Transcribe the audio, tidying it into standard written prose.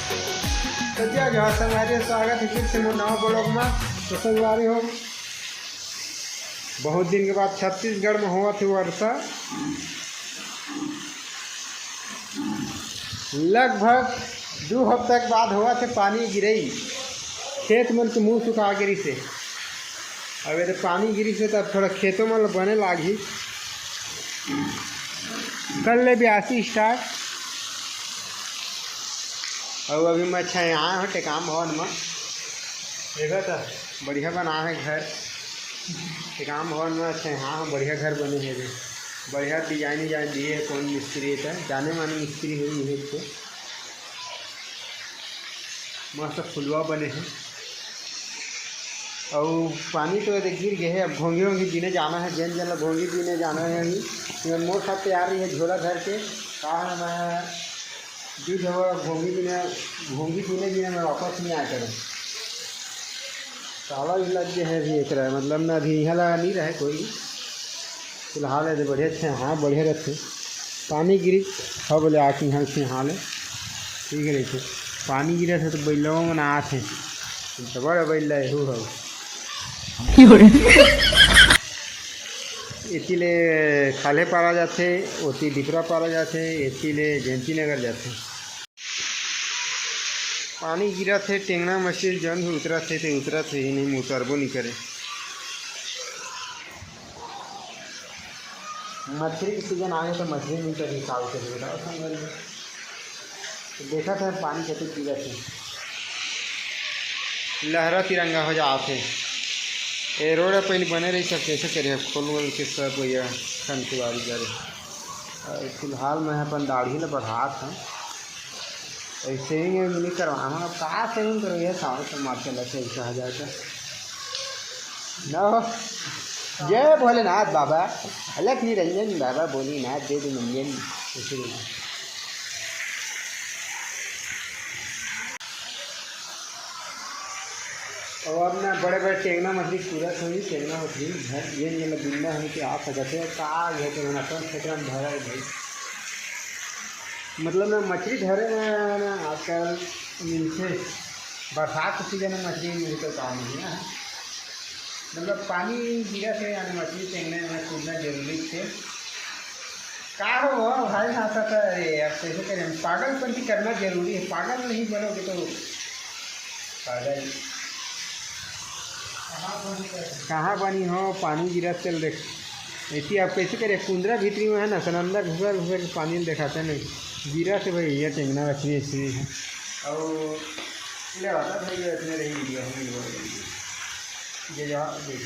तो जय जवाहर संगवारी, स्वागत है फिर से मोर नवा ब्लॉग में। तो संगवारी हो, बहुत दिन के बाद छत्तीसगढ़ में हुआ थी वर्षा। लगभग 2 हफ्ते के बाद हुआ थे पानी गिरई खेत मन के मुँह सुखा गिरी से। अब तो पानी गिरी से तब थोड़ा खेतों में बने लागी। कल ले ब्यासी स्टार्ट। और अभी मैं छाया हूँ टेकाम भवन में। देखा था बढ़िया बना है घर। टेकाम भवन में छाया हूँ, बढ़िया घर बने हैं। बढ़िया डिजाइन दिए है। कौन मिस्त्री था, जाने माने मिस्त्री है ये तो। मस्त फुलवा बने हैं। और पानी तो गिर गए है। अब घोंगी वोंगी बीने जाना है। जन जन घोंगी बीने जाना है। अभी मोर साथ तैयार है झोला घर के। कहा मैं दूध घोंगी बीने मैं वापस नहीं आया करूँ। ताला भी लग गया है अभी एक रहा, मतलब ना अभी यहाँ लगा नहीं रहे कोई। फिलहाल है बढ़िया अच्छे। हाँ बढ़िया रहते। पानी गिरी हाँ बोले आके यहाँ से हाल है ठीक है रहते। पानी गिरे थे तो बैलों में ना थे तो बड़े बैल हो इसीले खाले पारा जाते, ओती डिपरा पारा जाते, इसीले जयंती नगर जाते। पानी गिरा थे टेंगना मछली जन भी उतरा थे तो उतरा थे ही नहीं, उतरबो नहीं करे। मछली की सीजन आए तो मछली नहीं कर हिसाब से बेटा तो देखा था पानी कैसे गिरा थे। लहरा तिरंगा हो जाते। ये रोड पहले बने रही सब कैसे करे खोल वोल के सब भैया खनकुआरी करे। फिलहाल मैं अपन दाढ़ी ने बढ़ा था ऐसे ही नहीं करवा। अब कहाँ सेविंग करो ये सारे तो मार्के लगे कहा जाता न। जय भोलेनाथ बाबा, अलग निरंजन बाबा बोली नाथ दे दो मंजन। और अपना बड़े बड़े टेंगना मछली पूरा थोड़ी टेंगना मछली घर ये बिंदा हम कि आप सकते का घे अपन क्षेत्र में धरा है भाई। मतलब मैं मछली धरे में आजकल मिलते बरसात के सीजन में मछली मिलते काम नहीं है। मतलब पानी गिरा से यानी मछली टेंगने में कूदना जरूरी थे। का हो भाई आता था। अरे अब कैसे करें, पागलपंती करना जरूरी है। पागल नहीं बनोगे तो पागल कहाँ बनी हो। पानी गिरा चल देख ऐसी आप कैसे करें। कुंदरा भीतरी में है ना सनंदर घुसर घुसर के पानी दिखाते नहीं गिरा से भाई ये टेंगना मछली ऐसी है। और ले आता भाई इतने रही वीडियो हम ये देख